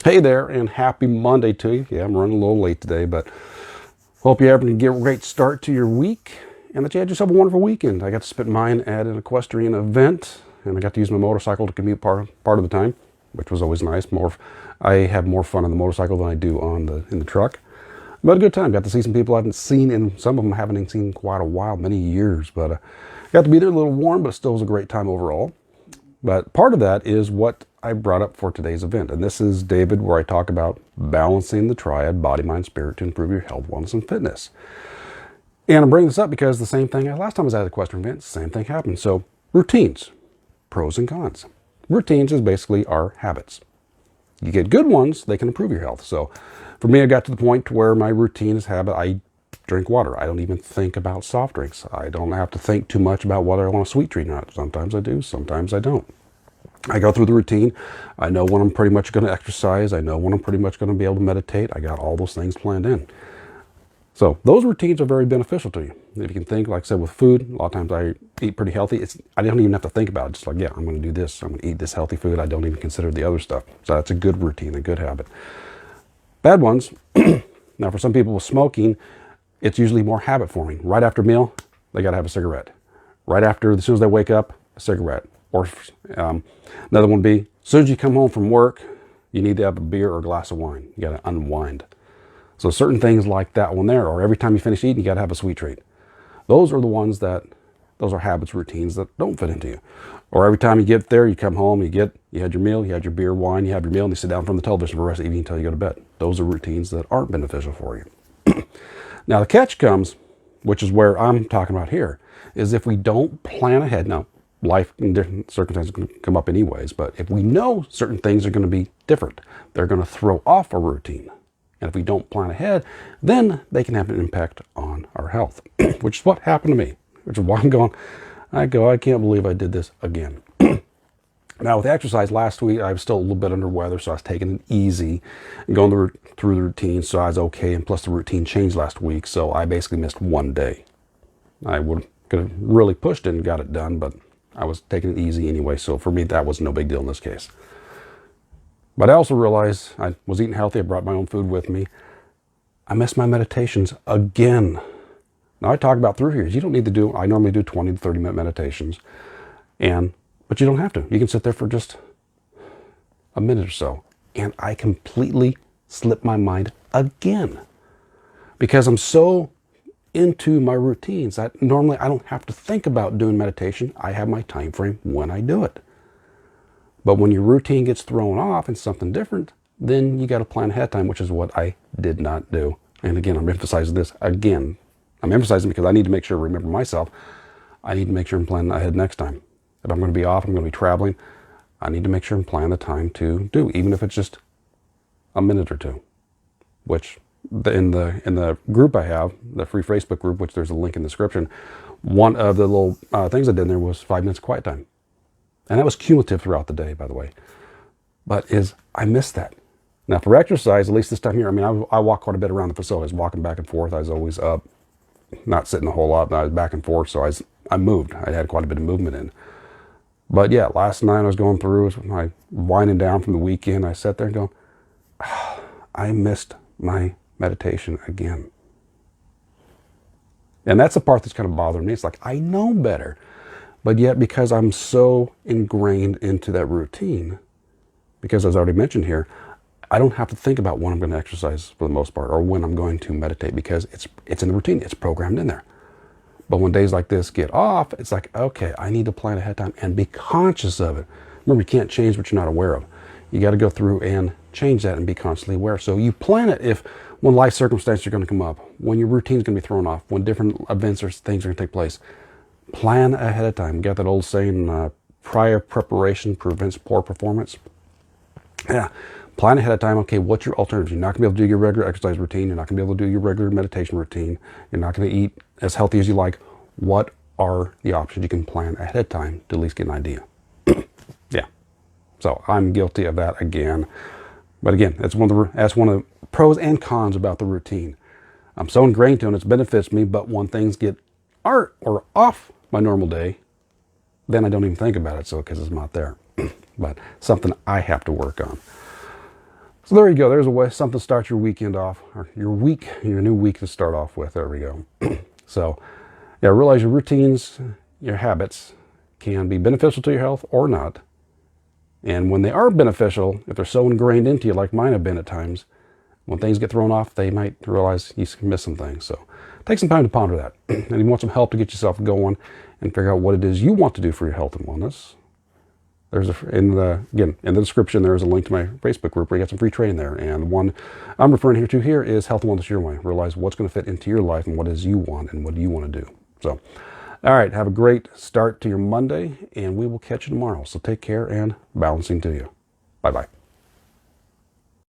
Hey there, and happy Monday to you. Yeah, I'm running a little late today, but hope you're having a great start to your week and that you had yourself a wonderful weekend. I got to spend mine at an equestrian event, and I got to use my motorcycle to commute part of the time, which was always nice. I have more fun on the motorcycle than I do in the truck. But a good time. Got to see some people I haven't seen, and some of them I haven't seen in quite a while, many years. But got to be there a little warm, but it still was a great time overall. But part of that is what I brought up for today's event. And this is David, where I talk about balancing the triad, body, mind, spirit, to improve your health, wellness, and fitness. And I'm bringing this up because the same thing, last time I was at a equestrian event, the same thing happened. So routines, pros and cons. Routines is basically our habits. You get good ones, they can improve your health. So for me, I got to the point where my routine is habit. I drink water. I don't even think about soft drinks. I don't have to think too much about whether I want a sweet treat or not. Sometimes I do, sometimes I don't. I go through the routine. I know when I'm pretty much going to exercise. I know when I'm pretty much going to be able to meditate. I got all those things planned in. So those routines are very beneficial to you. If you can think, like I said, with food, a lot of times I eat pretty healthy. I don't even have to think about it. Just like, yeah, I'm going to do this. I'm going to eat this healthy food. I don't even consider the other stuff. So that's a good routine, a good habit. Bad ones, now for some people with smoking, it's usually more habit forming. Right after a meal, they got to have a cigarette. Right after, as soon as they wake up, a cigarette. Or another one would be, as soon as you come home from work, you need to have a beer or a glass of wine. You got to unwind. So certain things like that one there, or every time you finish eating, you got to have a sweet treat. Those are the ones those are habits, routines that don't fit into you. Or every time you get there, you come home, you had your meal, you had your beer, wine, you have your meal, and you sit down from the television for the rest of the evening until you go to bed. Those are routines that aren't beneficial for you. Now the catch comes, which is where I'm talking about here, is if we don't plan ahead. Now, life and different circumstances can come up anyways, but if we know certain things are going to be different, they're going to throw off our routine. And if we don't plan ahead, then they can have an impact on our health, which is what happened to me, which is why I can't believe I did this again. Now with exercise last week, I was still a little bit under weather, so I was taking it easy and going through the routine, so I was okay. And plus the routine changed last week, so I basically missed one day. I could have really pushed it and got it done, but I was taking it easy anyway, so for me that was no big deal in this case. But I also realized I was eating healthy. I brought my own food with me. I missed my meditations again. Now I talk about through here. You don't need to do, I normally do 20 to 30 minute meditations, but you don't have to. You can sit there for just a minute or so. And I completely slipped my mind again because I'm so into my routines that normally I don't have to think about doing meditation. I have my time frame when I do it. But when your routine gets thrown off and something different, then you got to plan ahead of time, which is what I did not do. And again, I'm emphasizing this again. I'm emphasizing because I need to make sure I remember myself. I need to make sure I'm planning ahead next time. If I'm going to be off, I'm going to be traveling, I need to make sure I'm planning the time to do, even if it's just a minute or two, which in the group I have, the free Facebook group, which there's a link in the description, one of the little things I did in there was 5 minutes quiet time. And that was cumulative throughout the day, by the way. But I missed that. Now for exercise, at least this time here, I mean, I walk quite a bit around the facility. I was walking back and forth. I was always up, not sitting a whole lot, but I was back and forth. So I moved. I had quite a bit of movement in. But yeah, last night I was going through, my winding down from the weekend. I sat there and going, I missed my meditation again. And that's the part that's kind of bothering me. It's like, I know better. But yet, because I'm so ingrained into that routine, because as I already mentioned here, I don't have to think about when I'm going to exercise for the most part, or when I'm going to meditate, because it's in the routine. It's programmed in there. But when days like this get off, it's like, okay, I need to plan ahead of time and be conscious of it. Remember, you can't change what you're not aware of. You got to go through and change that and be constantly aware. So you plan it when life circumstances are going to come up, when your routine is going to be thrown off, when different events or things are going to take place. Plan ahead of time. You got that old saying, prior preparation prevents poor performance. Yeah, plan ahead of time. Okay, what's your alternatives? You're not going to be able to do your regular exercise routine. You're not going to be able to do your regular meditation routine. You're not going to eat as healthy as you like. What are the options you can plan ahead of time to at least get an idea? Yeah. So I'm guilty of that again. But again, that's one of the pros and cons about the routine. I'm so ingrained to it, it benefits me, but when things get off my normal day, then I don't even think about it, so because it's not there. But something I have to work on. So there you go. There's a way, something to start your weekend off, or your new week to start off with. There we go. So, yeah, realize your routines, your habits can be beneficial to your health or not. And when they are beneficial, if they're so ingrained into you like mine have been at times, when things get thrown off, they might realize you miss some things. So take some time to ponder that. And if you want some help to get yourself going and figure out what it is you want to do for your health and wellness, there's in the description, there's a link to my Facebook group where you got some free training there. And the one I'm referring here is Health and Wellness Your Way. Realize what's going to fit into your life and what it is you want and what do you want to do. So, all right, have a great start to your Monday, and we will catch you tomorrow. So take care and balancing to you. Bye-bye.